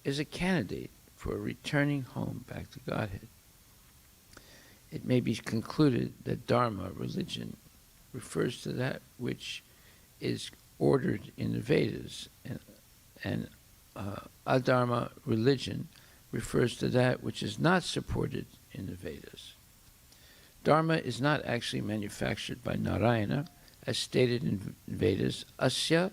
is a candidate for returning home back to Godhead. It may be concluded that Dharma, religion, refers to that which is ordered in the Vedas, and Adharma, religion, refers to that which is not supported in the Vedas. Dharma is not actually manufactured by Narayana, as stated in Vedas, Asya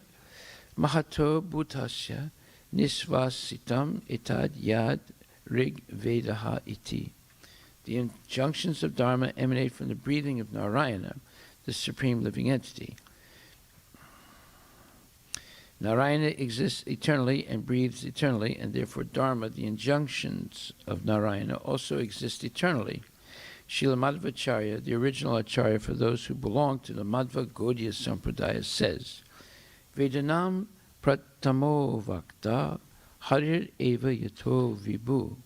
Mahato Bhutasya Nisvasitam Etad Yad Rig Vedaha Iti. The injunctions of Dharma emanate from the breathing of Narayana, the supreme living entity. Narayana exists eternally and breathes eternally, and therefore Dharma, the injunctions of Narayana, also exist eternally. Srila Madhvacharya, the original Acharya for those who belong to the Madhva Gaudiya Sampradaya, says, Vedanam pratamo vakta harir eva yato vibhu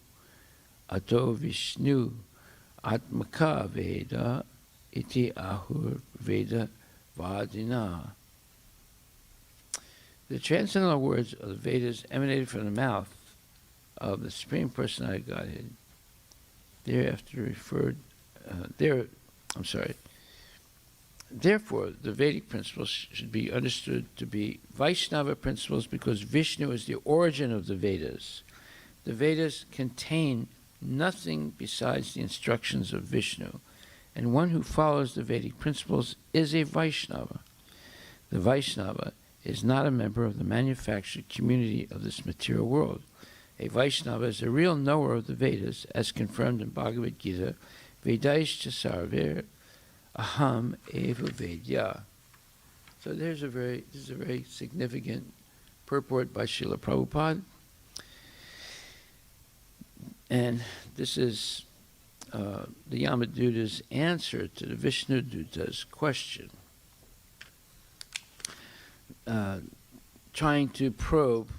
ato vishnu atmaka veda iti ahur veda vadina. The transcendental words of the Vedas emanated from the mouth of the Supreme Personality of Godhead. Therefore, the Vedic principles should be understood to be Vaishnava principles because Vishnu is the origin of the Vedas. The Vedas contain nothing besides the instructions of Vishnu, and one who follows the Vedic principles is a Vaishnava. The Vaishnava is not a member of the manufactured community of this material world. A Vaishnava is a real knower of the Vedas, as confirmed in Bhagavad Gita, Vedaischa sarver aham eva vedya. So this is a very significant purport by Srila Prabhupada. And this is the Yamaduta's answer to the Vishnu Duta's question. Trying to probe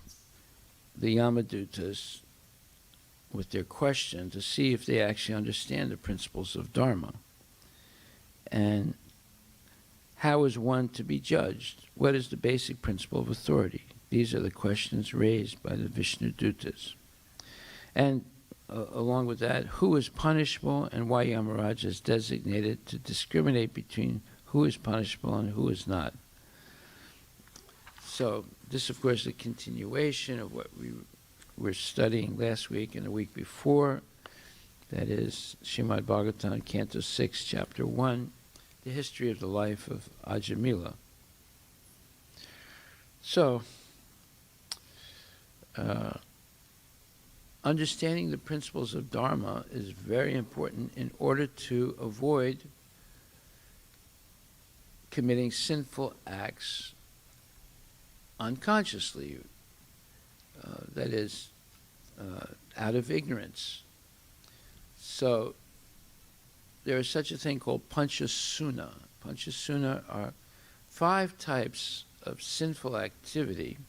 the Yamadutas with their question to see if they actually understand the principles of Dharma. And how is one to be judged? What is the basic principle of authority? These are the questions raised by the Vishnu Dutas. And along with that, who is punishable and why Yamaraj is designated to discriminate between who is punishable and who is not. So this, of course, is a continuation of what we were studying last week and the week before. That is Srimad Bhagvatam, Canto 6, Chapter 1, the history of the life of Ajamila. So, understanding the principles of Dharma is very important in order to avoid committing sinful acts unconsciously, that is, out of ignorance. So there is such a thing called Panchasuna. Panchasuna are 5 types of sinful activity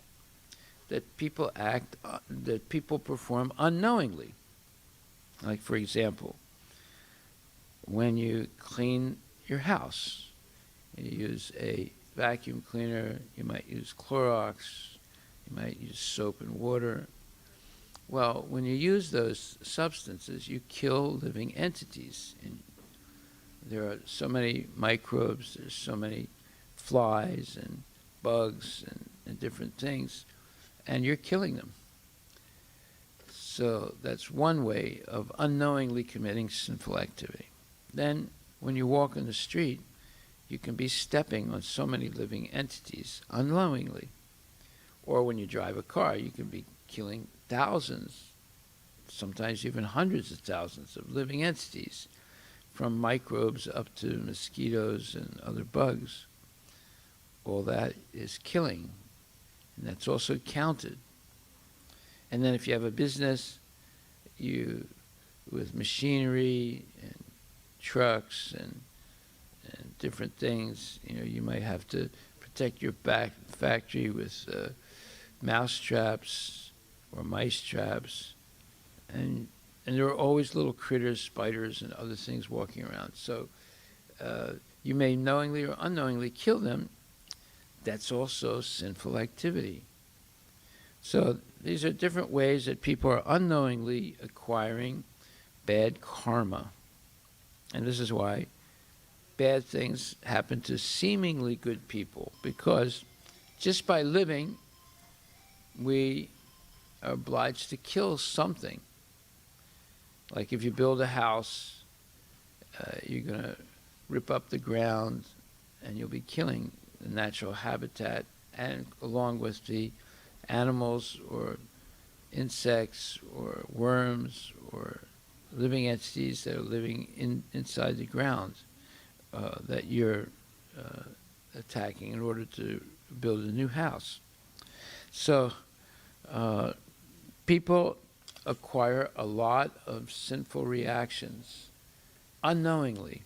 that people perform unknowingly. Like, for example, when you clean your house, you use a vacuum cleaner, you might use Clorox, you might use soap and water. Well, when you use those substances, you kill living entities. And there are so many microbes, there's so many flies and bugs and different things, and you're killing them. So that's one way of unknowingly committing sinful activity. Then, when you walk on the street, you can be stepping on so many living entities unknowingly. Or when you drive a car, you can be killing thousands, sometimes even hundreds of thousands of living entities, from microbes up to mosquitoes and other bugs. All that is killing, and that's also counted. And then if you have a business, with machinery and trucks and different things, you might have to protect your back factory with mouse traps or mice traps, and there are always little critters, spiders, and other things walking around. So you may knowingly or unknowingly kill them. That's also sinful activity. So these are different ways that people are unknowingly acquiring bad karma. And this is why bad things happen to seemingly good people, because just by living, we are obliged to kill something. Like if you build a house, you're going to rip up the ground and you'll be killing the natural habitat, and along with the animals or insects or worms or living entities that are living inside the ground that you're attacking in order to build a new house. So people acquire a lot of sinful reactions unknowingly.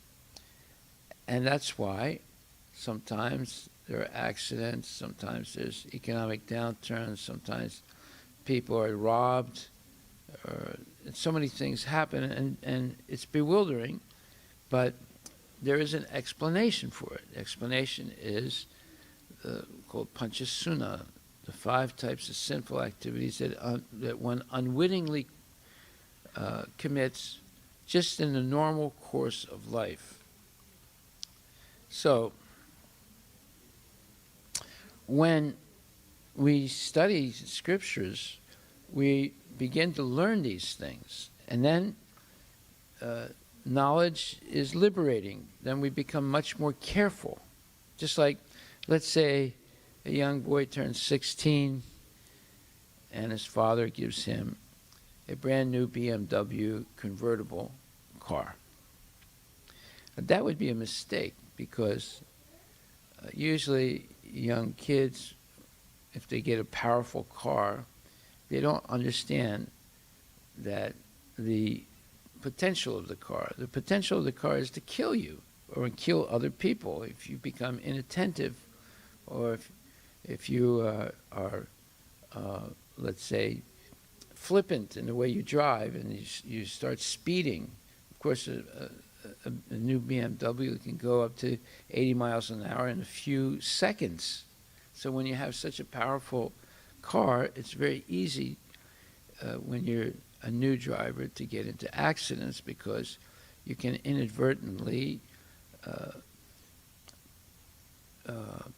And that's why sometimes there are accidents, sometimes there's economic downturns, sometimes people are robbed, and so many things happen, and it's bewildering, but there is an explanation for it. The explanation is called Panchasuna, the 5 types of sinful activities that one unwittingly commits just in the normal course of life. So, when we study scriptures, we begin to learn these things, and then knowledge is liberating. Then we become much more careful. Just like, let's say, a young boy turns 16, and his father gives him a brand new BMW convertible car. That would be a mistake, because usually young kids, if they get a powerful car, they don't understand that the potential of the car. The potential of the car is to kill you or kill other people if you become inattentive, or if you are, let's say, flippant in the way you drive and you start speeding. Of course, a new BMW can go up to 80 miles an hour in a few seconds. So when you have such a powerful car, it's very easy when you're a new driver to get into accidents, because you can inadvertently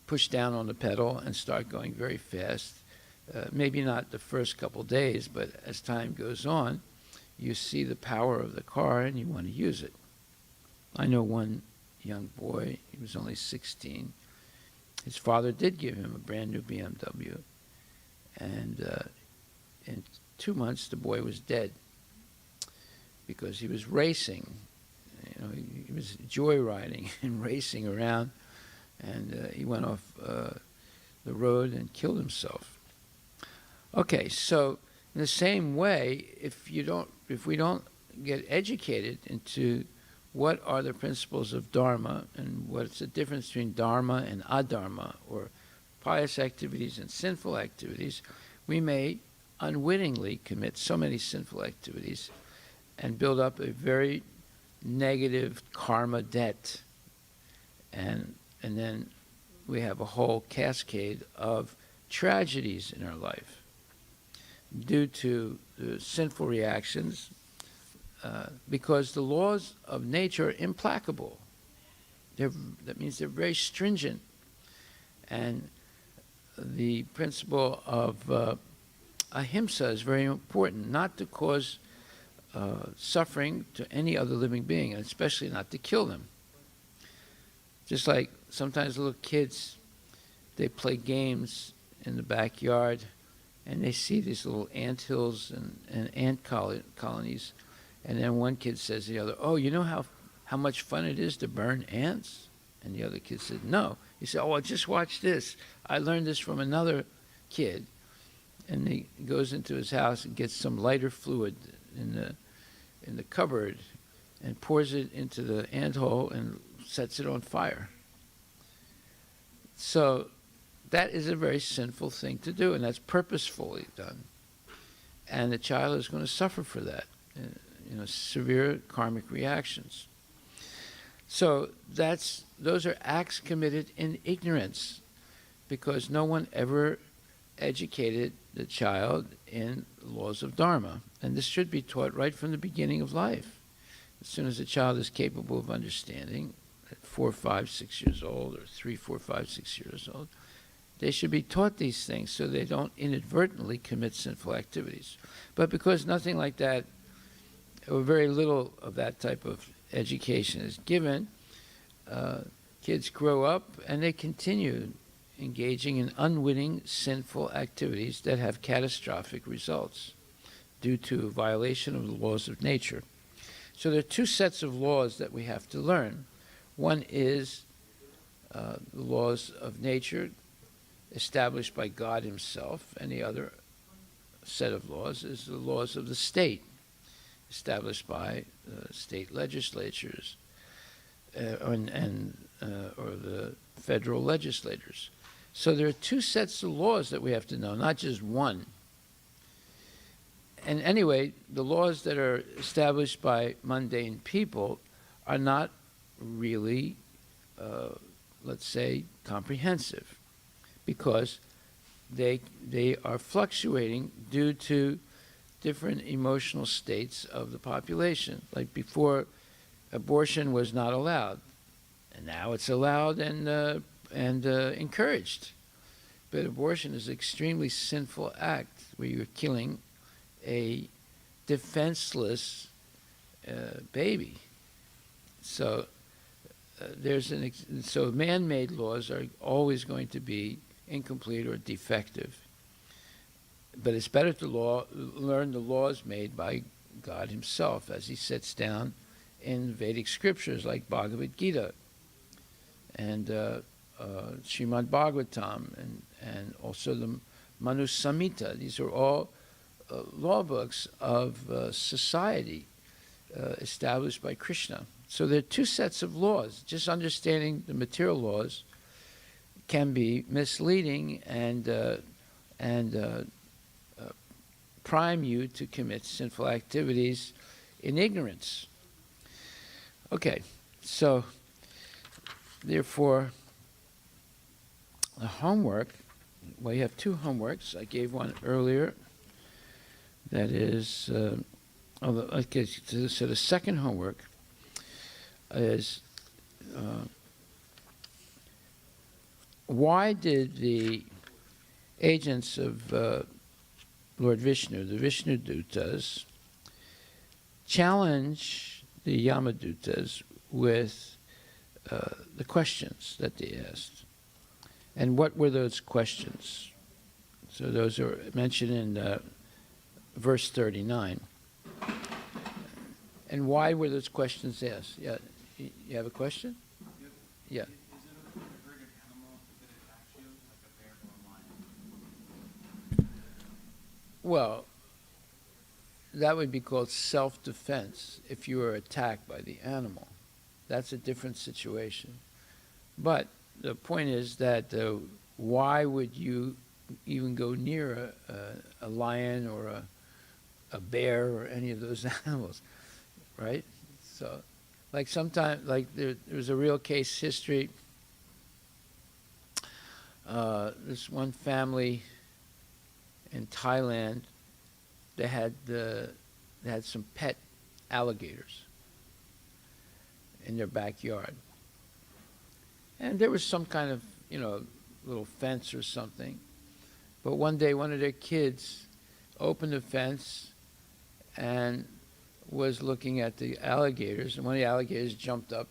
push down on the pedal and start going very fast. Maybe not the first couple days, but as time goes on, you see the power of the car and you want to use it. I know one young boy, he was only 16. His father did give him a brand new BMW, and in 2 months the boy was dead because he was racing. You know, he was joyriding and racing around, and he went off the road and killed himself. Okay, so in the same way, if we don't get educated into what are the principles of Dharma and what's the difference between Dharma and Adharma, or pious activities and sinful activities, we may unwittingly commit so many sinful activities and build up a very negative karma debt. And then we have a whole cascade of tragedies in our life due to the sinful reactions, because the laws of nature are implacable. That means they're very stringent. And the principle of ahimsa is very important, not to cause suffering to any other living being, and especially not to kill them. Just like sometimes little kids, they play games in the backyard, and they see these little ant hills and ant colonies, and then one kid says to the other, "Oh, you know how much fun it is to burn ants?" And the other kid said, "No." He said, "Oh, just watch this. I learned this from another kid." And he goes into his house and gets some lighter fluid in the cupboard and pours it into the ant hole and sets it on fire. So that is a very sinful thing to do, and that's purposefully done. And the child is going to suffer for that, severe karmic reactions. So those are acts committed in ignorance, because no one ever educated the child in laws of Dharma. And this should be taught right from the beginning of life. As soon as a child is capable of understanding, at 4, 5, 6 years old, or 3, 4, 5, 6 years old, they should be taught these things so they don't inadvertently commit sinful activities. But because nothing like that, or very little of that type of education is given, kids grow up and they continue engaging in unwitting sinful activities that have catastrophic results due to violation of the laws of nature. So there are two sets of laws that we have to learn. One is the laws of nature established by God himself, and the other set of laws is the laws of the state, established by state legislatures or the federal legislators. So there are two sets of laws that we have to know, not just one. And anyway, the laws that are established by mundane people are not really, let's say, comprehensive, because they are fluctuating due to different emotional states of the population. Like before, abortion was not allowed, and now it's allowed and encouraged. But abortion is an extremely sinful act where you're killing a defenseless baby. So so man-made laws are always going to be incomplete or defective. But it's better to learn the laws made by God himself, as he sets down in Vedic scriptures like Bhagavad Gita and Srimad Bhagvatam and also the Manu Samhita. These are all law books of society established by Krishna. So there are two sets of laws. Just understanding the material laws can be misleading and prime you to commit sinful activities in ignorance. Okay, so therefore, the homework, well, you have two homeworks. I gave one earlier. That is, so the second homework is, why did the agents of Lord Vishnu, the Vishnu Dutas, challenge the Yamadutas with the questions that they asked? And what were those questions? So those are mentioned in verse 39. And why were those questions asked? Yeah, you have a question? Yeah. Is it okay to hurt an animal if it attacks you, like a bear or a lion? Well, that would be called self-defense if you were attacked by the animal. That's a different situation. But the point is that why would you even go near a lion or a bear or any of those animals, right? So, like sometimes, like there's a real case history. This one family in Thailand, they had some pet alligators in their backyard, and there was some kind of little fence or something. But one day, one of their kids opened the fence and was looking at the alligators, and one of the alligators jumped up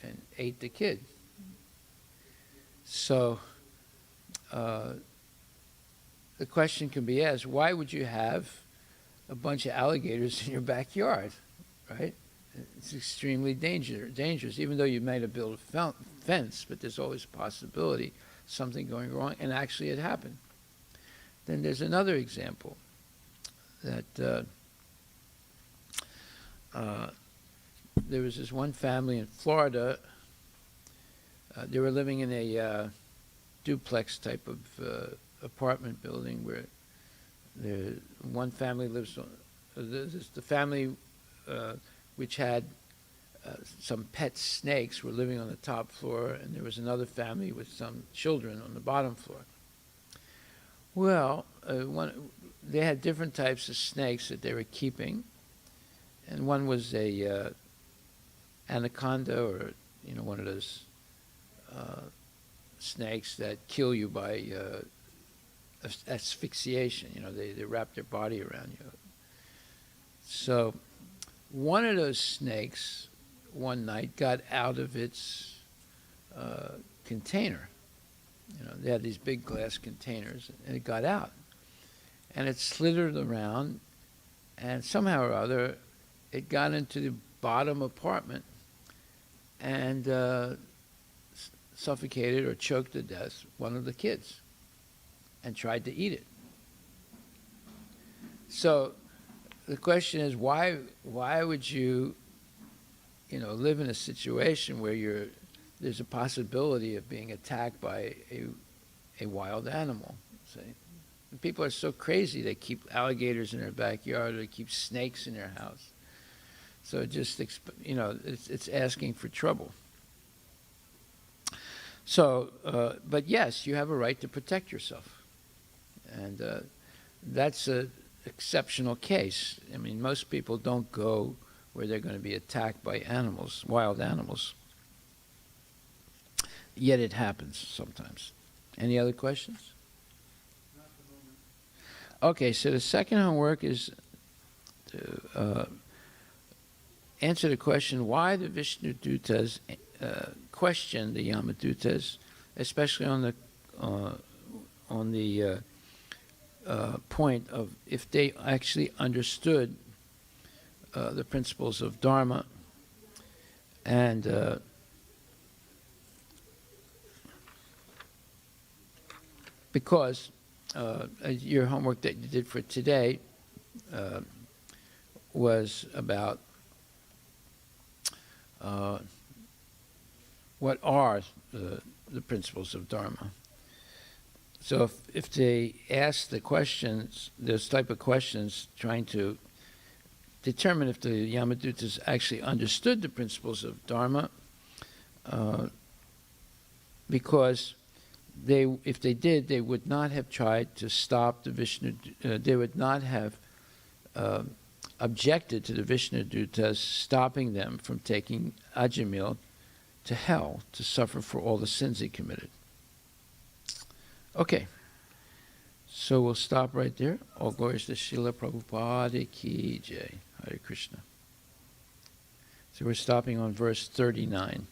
and ate the kid. So the question can be asked, why would you have a bunch of alligators in your backyard, right? It's extremely dangerous, even though you might have built a fence, but there's always a possibility of something going wrong, and actually it happened. Then there's another example that there was this one family in Florida. They were living in a duplex type of apartment building where one family lives on, the family which had some pet snakes were living on the top floor, and there was another family with some children on the bottom floor. Well, they had different types of snakes that they were keeping, and one was a anaconda, or one of those snakes that kill you by asphyxiation. They wrap their body around you. So one of those snakes one night got out of its container. They had these big glass containers, and it got out. And it slithered around, and somehow or other, it got into the bottom apartment and suffocated or choked to death one of the kids and tried to eat it. So the question is, why would you, live in a situation where there's a possibility of being attacked by a wild animal? See? And people are so crazy, they keep alligators in their backyard, or they keep snakes in their house. So it just, it's asking for trouble. So, but yes, you have a right to protect yourself. And that's an exceptional case. I mean, most people don't go where they're going to be attacked by animals, wild animals. Yet it happens sometimes. Any other questions? Not at the moment. Okay, so the second homework is to answer the question why the Vishnu Dutas question the Yamadutas, especially on the point of if they actually understood the principles of Dharma and because your homework that you did for today was about what are the principles of Dharma. So if they ask the questions, those type of questions, trying to determine if the Yamadutas actually understood the principles of Dharma, because if they did, they would not have tried to stop the Vishnu. They would not have objected to the Vishnu Dutas stopping them from taking Ajamila to hell to suffer for all the sins he committed. Okay, so we'll stop right there. All glories to Srila Prabhupada Ki Jai. Hare Krishna. So we're stopping on verse 39.